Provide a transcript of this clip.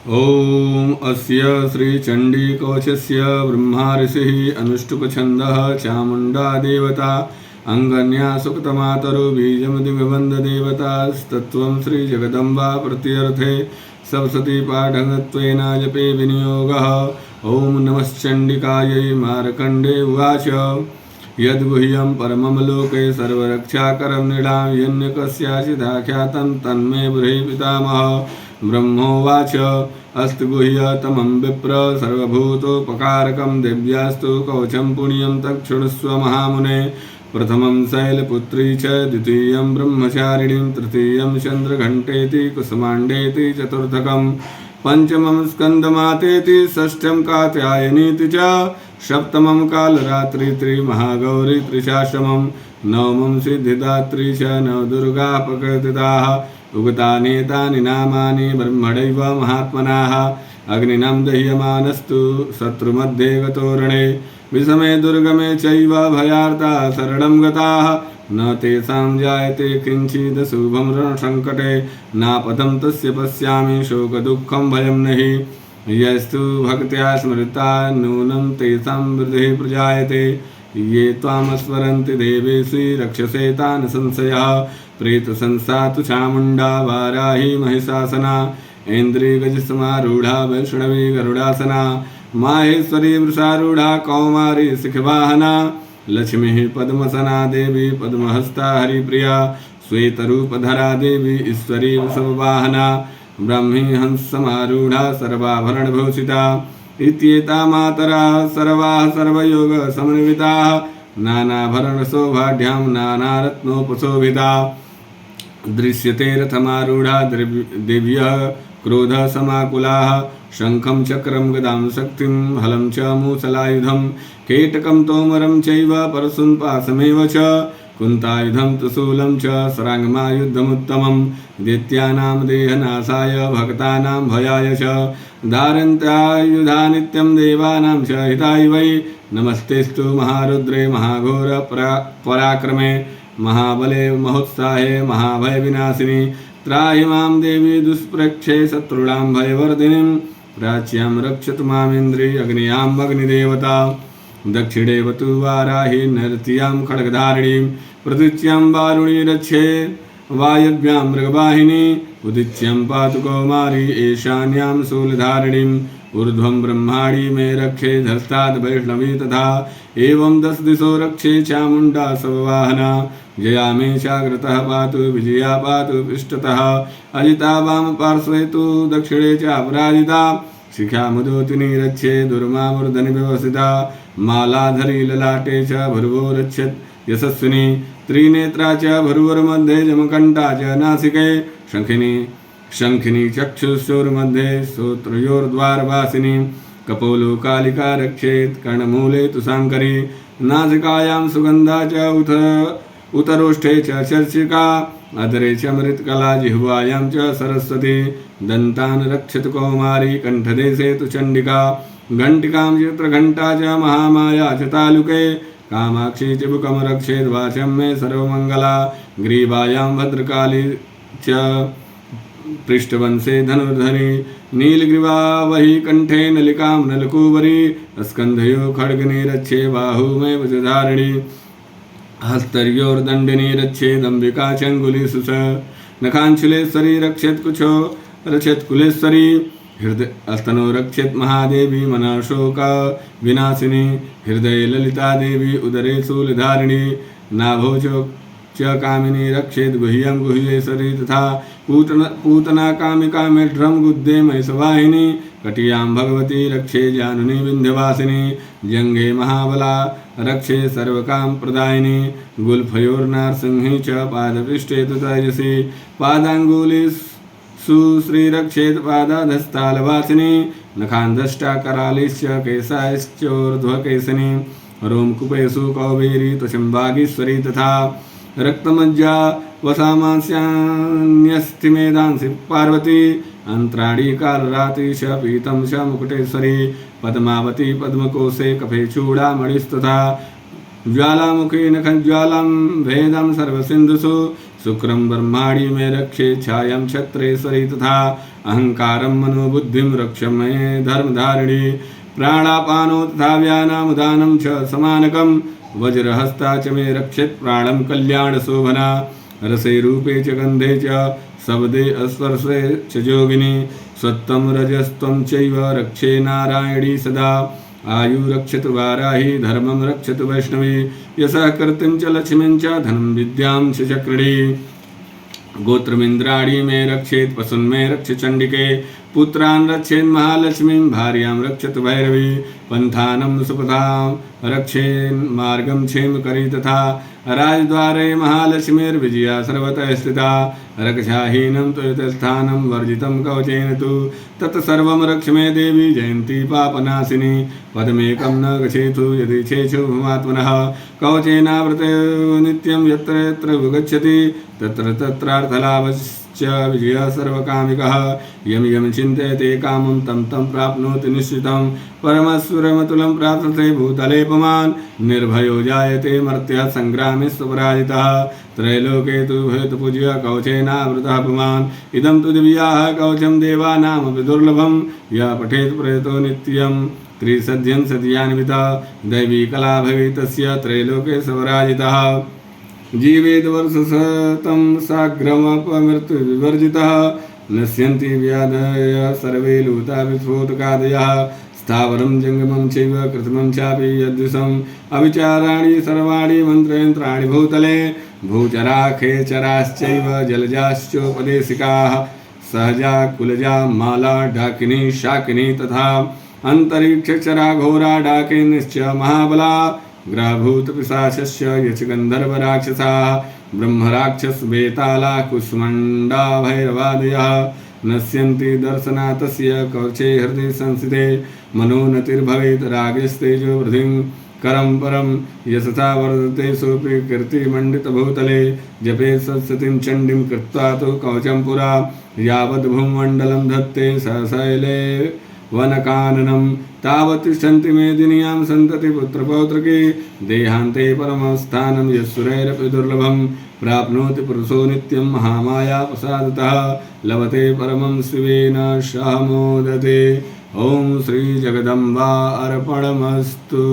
ॐ अस्य श्रीचण्डीकवचस्य ब्रह्मा ऋषिः अनुष्टुप्छन्दः चामुण्डा देवता अङ्गन्या सुक्तमातरु बीजमदिगबन्धदेवतास्तत्त्वं श्रीजगदम्बा प्रत्यर्थे सप्तशती पाठकत्वेन जपे विनियोगः। ॐ नमश्चण्डिकायै। मार्कण्डे उवाच यद्गुह्यं परमं लोके सर्वरक्षाकरं नृणां यन्यकस्याचिदाख्यातं तन्मे ब्रूहि पितामह। ब्रह्मोवाच अस्तु गुह्यतमं विप्र सर्वभूतोपकारकं दिव्यास्तु कवचं पुण्यं तच्छृणुष्व महामुने। प्रथमं शैलपुत्री च द्वितीयं ब्रह्मचारिणीं तृतीयं चन्द्रघण्टेति कुसुमाण्डेति चतुर्थकं पंचमं स्कन्दमातेति षष्ठं कात्यायनीति च सप्तमं कालरात्रि त्रिमहागौरी त्रिशाश्वमं नवमं सिद्धिदात्री च नवदुर्गा प्रकृतिताः उगतानेतानि नामानि ब्रह्मणैव महात्मनाः। अग्निनां दह्यमानस्तु शत्रुमध्ये गतोरणे विषमे दुर्गमे चैव भयार्ता शरणं गताः न तेषां जायते किञ्चिदशुभं रणसङ्कटे नापदं तस्य पश्यामि शोकदुःखं भयं नहि। यस्तु भक्त्या स्मृता नूनं तेषां वृद्धिः प्रजायते ये त्वां स्मरन्ति देवेषु रक्षसे तान् संशयः। प्रेतसंसा तु चामुण्डा वाराही महिषासना ऐन्द्रियगजसमारूढा वैष्णवी गरुडासना माहेश्वरी वृषारूढा कौमारी शिखवाहना लक्ष्मीः पद्मसना देवी पद्महस्ता हरिप्रिया श्वेतरूपधरा देवी ईश्वरी वृषभवाहना ब्राह्मी हंसमारूढा सर्वाभरणभूषिता इत्येता मातरा सर्वाः सर्वयोगसमन्विताः नानाभरणशोभाढ्यां नानारत्नोपशोभिता। दृश्यते रथमारूढा दिव्यः क्रोधसमाकुलाः शङ्खं चक्रं गदां शक्तिं हलं च मूसलायुधं केटकं तोमरं चैव परशुं पाशमेव च कुन्तायुधं त्रिशूलं च शराङ्गमायुधमुत्तमं दैत्यानां देहनाशाय भक्तानां भयाय च धारन्त्यायुधा नित्यं देवानां च हिताय वै। नमस्तेस्तु महारुद्रे महाघोर पराक्रमे महाबले महोत्साहे महाभयविनाशिनी त्राहि मां देवी दुष्प्रक्षे शत्रूणां भयवर्धिनीं प्राच्यां रक्षतु मामिन्द्री अग्न्यां अग्निदेवता दक्षिणे वतु वाराही नर्त्यां खड्गधारिणीं प्रतीच्यां वारुणी रक्षे वायव्यां मृगवाहिनी उदिच्यां पातु कौमारी ईशान्यां शूलधारिणीं ऊर्ध्वं ब्रह्माणी मे रक्षे धस्ताद् वैष्णवी तथा एवं 10 दिशो रक्षे चामुण्डा सववाहना जया मे चाग्रतः पातु विजया पातु पृष्ठतः अजिता वाम पार्श्वे तु दक्षिणे चापराजिता शिखा मुदोतिनी रक्षे दुर्मामूर्धनि व्यवस्थिता मालाधरी ललाटे च भुर्वो रक्षेत् यशस्विनी त्रिनेत्रा च भुर्वोर्मध्ये जमकण्ठा च नासिके शङ्खिनी चक्षुषोर्मध्ये श्रोत्रयोर्द्वारवासिनी कपोलो कालिका रक्षेत् कर्णमूले तु शाङ्करी नासिकायां सुगन्धा च उतरोष्ठे च चर्चिका अधरे च मृत्कला जिह्वायां च सरस्वती दन्तान् रक्षतु कौमारी कण्ठदेशे तु चण्डिका घण्टिकां चित्रघण्टा च महामाया च तालुके कामाक्षी च बुकं रक्षेत् वाचं मे सर्वमङ्गला ग्रीवायां भद्रकाली च पृष्ठवंशे धनुर्धरी नीलग्रीवा वही कंठे नलिकां नलकूवरी स्कन्धयो खड्गनी रक्षे बाहू मे वज्रधारिणी हस्तर्योर्दण्डिनी रक्षेदम्बिका चङ्गुलीषु च नखाञ्चुलेश्वरी रक्षेत् कुचो रक्षेत् कुलेश्वरी हृदय स्तनो रक्षेत् महादेवी मनःशोक विनाशिनी हृदये ललिता देवी उदरे शूलधारिणी नाभो च कामिनी रक्षेत् गुह्यं गुह्येश्वरी तथा पूतना कामिका मेढ्रं गुद्दे महिषवाहिनी कटियां भगवती रक्षे जानुनी विन्ध्यवासिनी जङ्घे महाबला रक्षे सर्वकाम प्रदायिनी गुल्फयोर्नारसिंही च पादपृष्ठे तु तेजसी पादाङ्गुलीषु श्रीरक्षेत् पादाधस्तालवासिनी नखान्दष्टा करालीश्च केशाश्चोर्ध्वकेशिनी रोमकूपेषु कौबेरी त्वचं वागीश्वरी तथा रक्तमज्जा वसामास्यान्यस्तिमेदांसि पार्वती अंतराणी कालरात्रि च पीतं च मुकुटेश्वरी पद्मावती पद्मकोशे कफे चूड़ामणिस्तथा ज्वालामुखी नखज्वालां भेदं सर्वसिन्धुषु शुक्रं ब्रह्माणि मे रक्षे छायां क्षत्रेश्वरी तथा अहंकारं मनोबुद्धिं रक्ष मे धर्मधारिणी प्राणापानो तथा व्यानामुदानं च समानकं वज्रहस्ता च मे रक्षेत् प्राणं कल्याणशोभना रसे रूपे च गन्धे च शब्दे स्पर्शे च जोगिनी सत्त्वं रजस्त्वं चैव रक्षे नारायणी सदा आयु रक्षतु वाराही धर्मं रक्षतु वैष्णवी यशः कीर्तिं च लक्ष्मीं च धनं विद्यां च चक्रिणी गोत्रमिन्द्राणी मे रक्षेत् पशून् मे रक्ष चण्डिके पुत्रान् रक्षेन् महालक्ष्मीं भार्यां रक्षतु भैरवी पन्थानं सुपथां रक्षेन् मार्गं क्षेमकरी तथा राजद्वारे महालक्ष्मीर्विजया सर्वतः स्थिता रक्षाहीनं तु यतस्थानं वर्जितं कवचेन तु तत्सर्वं रक्ष मे देवी जयन्ती पापनाशिनी पदमेकं न गच्छेतु यदि चेषु भूमात्मनः कवचेनावृते नित्यं यत्र यत्र विगच्छति तत्र तत्रार्थलाभश्च विजयः सर्वकामिकः यं यं चिन्तयते कामं तं तं प्राप्नोति निश्चितं परमेश्वरमतुलं प्रार्थते भूतले पुमान् निर्भयो जायते मर्त्यः संग्रामे स्वपराजितः त्रैलोके तु हेतुपूज्य कवचेनावृतः पुमान् इदं तु दिव्याः कवचं देवानामपि दुर्लभं यः पठेत् प्रयतो नित्यं त्रिसध्यं सत्यान्विता दैवी कला भवेत् तस्य त्रैलोके स्वपराजितः जीवेद्वर्षशतं साग्रमपमृत्युविवर्जितः नश्यन्ति व्याधयः सर्वे लूता विस्फोटकादयः स्थावरं जङ्गमं चैव कृत्रिमं चापि यद्विषम् अविचाराणि सर्वाणि मन्त्रयन्त्राणि भूतले भूचरा खेचराश्चैव जलजाश्चोपदेशिकाः सहजा कुलजा माला डाकिनी शाकिनी तथा अन्तरिक्षचरा घोरा डाकिनीश्च महाबला ग्रहभूतपिशाचस्य यच गन्धर्वराक्षसाः ब्रह्मराक्षस बेताला कुष्मण्डा भैरवादयः नश्यन्ति दर्शनातस्य कवचे हृदि संस्थिते मनोनतिर्भवेत् रागस्तेजो वृद्धिं करं परं यशसा वर्धते सोऽपि कीर्तिमण्डितभूतले जपे सत्सतीं चण्डीं कृत्वा तु कवचं पुरा यावद्भूमण्डलं धत्ते सशैले वनकाननं तावत् तिष्ठन्ति मेदिन्यां सन्तति पुत्रपौत्रके देहान्ते परमस्थानं यस्सुरैरपि दुर्लभं प्राप्नोति पुरुषो नित्यं महामाया प्रसादतः लभते परमं शिवेन सह मोदते। ॐ श्री जगदम्बा अर्पणमस्तु।